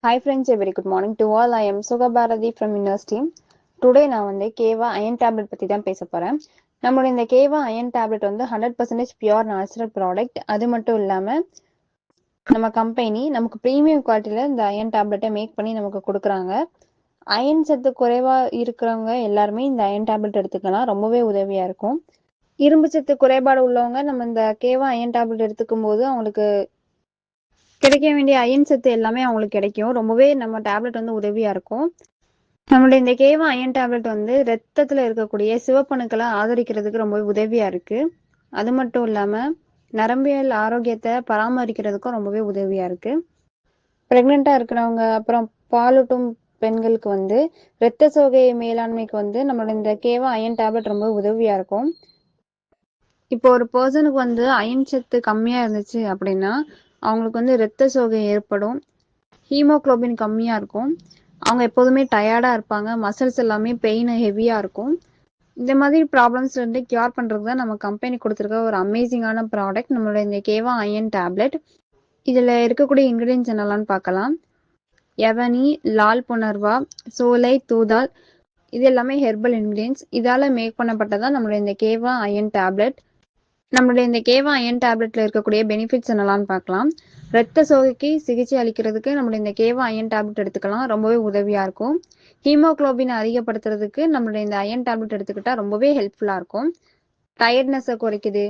Hi friends, a very good morning to all. I am Sugha Bharati from Winners team. Today நான் வந்து கேவா iron tablet பத்தி தான் பேச போறேன். நம்மளோட இந்த கேவா அயன் டேப்லெட் வந்து 100% பியூர் நேச்சுரல் ப்ராடக்ட். அது மட்டும் இல்லாம நம்ம கம்பெனி நமக்கு பிரீமியம் குவாலிட்டியில இந்த அயன் டேப்லெட்டை மேக் பண்ணி நமக்கு கொடுக்குறாங்க. அயன் சத்து குறைவா இருக்கிறவங்க எல்லாருமே இந்த அயன் டேப்லெட் எடுத்துக்கலாம். ரொம்பவே உதவியா இருக்கும். இரும்பு சத்து குறைபாடு உள்ளவங்க நம்ம இந்த கேவா அயன் டேப்லெட் எடுத்துக்கும் போது அவங்களுக்கு கிடைக்க வேண்டிய அயன் சத்து எல்லாமே அவங்களுக்கு கிடைக்கும். ரொம்பவே நம்ம டேப்லெட் வந்து உதவியா இருக்கும். நம்மளுடைய இந்த கேவா அயன் டேப்லெட் வந்து ரத்தத்துல இருக்கக்கூடிய சிவப்பணுக்களை ஆதரிக்கிறதுக்கு ரொம்பவே உதவியா இருக்கு. அது மட்டும் இல்லாம நரம்பியல் ஆரோக்கியத்தை பராமரிக்கிறதுக்கும் ரொம்பவே உதவியா இருக்கு. பிரெக்னெண்டா இருக்கிறவங்க அப்புறம் பாலூட்டும் பெண்களுக்கு வந்து இரத்த சோகை மேலாண்மைக்கு வந்து நம்மளோட இந்த கேவா அயன் டேப்லெட் ரொம்ப உதவியா இருக்கும். இப்போ ஒரு பர்சனுக்கு வந்து அயன் சத்து கம்மியா இருந்துச்சு அப்படின்னா அவங்களுக்கு வந்து இரத்த சோகை ஏற்படும். ஹீமோகுளோபின் கம்மியா இருக்கும். அவங்க எப்போதுமே டயர்டா இருப்பாங்க. மசில்ஸ் எல்லாமே பெயின் ஹெவியா இருக்கும். இந்த மாதிரி ப்ராப்ளம்ஸ் வந்து கியூர் பண்றதுக்கு தான் நம்ம கம்பெனி கொடுத்துருக்க ஒரு அமேசிங்கான ப்ராடக்ட் நம்மளோட இந்த கேவா அயன் டேப்லெட். இதுல இருக்கக்கூடிய இன்கிரீடியன்ஸ் என்னெல்லாம் பார்க்கலாம். யவனி, லால் புனர்வா, சோலை, தூதால், இது எல்லாமே ஹெர்பல் இன்கிரீடியன்ஸ். இதால மேக் பண்ணப்பட்டதான் நம்மளோட இந்த கேவா அயன் டேப்லெட். நம்மளுடைய இந்த கேவா அயன் டேப்லெட்ல இருக்கக்கூடிய பெனிஃபிட்ஸ் என்னெல்லாம் பார்க்கலாம். ரத்த சோகைக்கு சிகிச்சை அளிக்கிறதுக்கு நம்மளுடைய இந்த கேவா அயன் டேப்லெட் எடுத்துக்கலாம். ரொம்பவே உதவியா இருக்கும். ஹீமோகுளோபினை அதிகப்படுத்துறதுக்கு நம்மளுடைய இந்த அயன் டேப்லெட் எடுத்துக்கிட்டா ரொம்பவே ஹெல்ப்ஃபுல்லா இருக்கும். டயர்ட்னஸை குறைக்குது.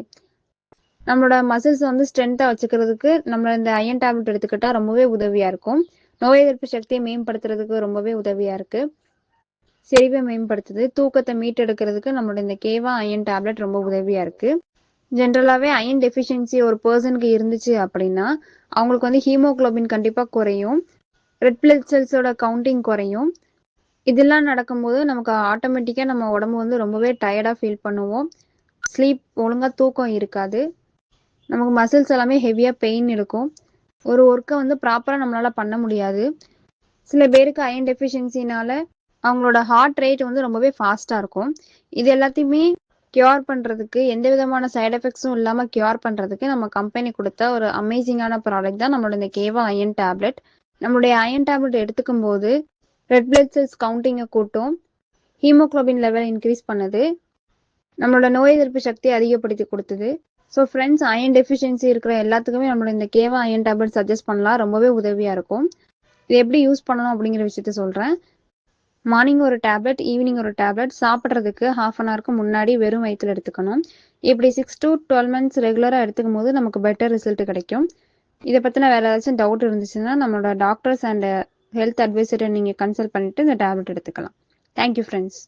நம்மளோட மசில்ஸ் வந்து ஸ்ட்ரென்த்தா வச்சுக்கிறதுக்கு நம்ம இந்த அயன் டேப்லெட் எடுத்துக்கிட்டா ரொம்பவே உதவியா இருக்கும். நோய் எதிர்ப்பு சக்தியை மேம்படுத்துறதுக்கு ரொம்பவே உதவியா இருக்கு. செறிவை மேம்படுத்துது. தூக்கத்தை மீட்டெடுக்கிறதுக்கு நம்மளோட இந்த கேவா அயன் டேப்லெட் ரொம்ப உதவியா இருக்கு. ஜென்ரலாகவே அயன் டெஃபிஷியன்சி ஒரு பர்சனுக்கு இருந்துச்சு அப்படின்னா அவங்களுக்கு வந்து ஹீமோகுளோபின் கண்டிப்பாக குறையும். ரெட் பிளட் செல்ஸோட கவுண்டிங் குறையும். இதெல்லாம் நடக்கும்போது நமக்கு ஆட்டோமேட்டிக்காக நம்ம உடம்பு வந்து ரொம்பவே டயர்டாக ஃபீல் பண்ணுவோம். ஸ்லீப் ஒழுங்காக தூக்கம் இருக்காது. நமக்கு மசில்ஸ் எல்லாமே ஹெவியாக பெயின் இருக்கும். ஒரு ஒர்க்கை வந்து ப்ராப்பராக நம்மளால் பண்ண முடியாது. சில பேருக்கு அயன் டெஃபிஷியன்சினால அவங்களோட ஹார்ட் ரேட் வந்து ரொம்பவே ஃபாஸ்ட்டாக இருக்கும். இது எல்லாத்தையுமே கியூர் பண்ணுறதுக்கு எந்த விதமான சைட் எஃபெக்ட்ஸும் இல்லாமல் கியூர் பண்ணுறதுக்கு நம்ம கம்பெனி கொடுத்த ஒரு அமேசிங்கான ப்ராடக்ட் தான் நம்மளோட இந்த கேவா அயன் டேப்லெட். நம்மளுடைய அயன் டேப்லெட் எடுத்துக்கும் போது ரெட் பிளட் செல்ஸ் கவுண்டிங்கை கூட்டும். ஹீமோகுளோபின் லெவல் இன்க்ரீஸ் பண்ணுது. நம்மளோட நோய் எதிர்ப்பு சக்தியை அதிகப்படுத்தி கொடுத்துது. ஸோ ஃப்ரெண்ட்ஸ், அயன் டெஃபிஷியன்சி இருக்கிற எல்லாத்துக்குமே நம்மளோட இந்த கேவா அயன் டேப்லெட் சஜஸ்ட் பண்ணலாம். ரொம்பவே உதவியாக இருக்கும். இது எப்படி யூஸ் பண்ணணும் அப்படிங்கிற விஷயத்த சொல்கிறேன். மார்னிங் ஒரு டேப்லெட், ஈவினிங் ஒரு டேப்லெட், சாப்பிட்றதுக்கு 1/2 அன் ஹவருக்கு முன்னாடி வெறும் வயிற்றுல எடுத்துக்கணும். இப்படி 6 to 12 months ரெகுலராக எடுத்துக்கும் போது நமக்கு பெட்டர் ரிசல்ட் கிடைக்கும். இதை பற்றின வேறு ஏதாச்சும் டவுட் இருந்துச்சுன்னா நம்மளோட டாக்டர்ஸ் அண்ட் ஹெல்த் அட்வைசரை நீங்கள் கன்சல்ட் பண்ணிட்டு இந்த டேப்லெட் எடுத்துக்கலாம். Thank you friends.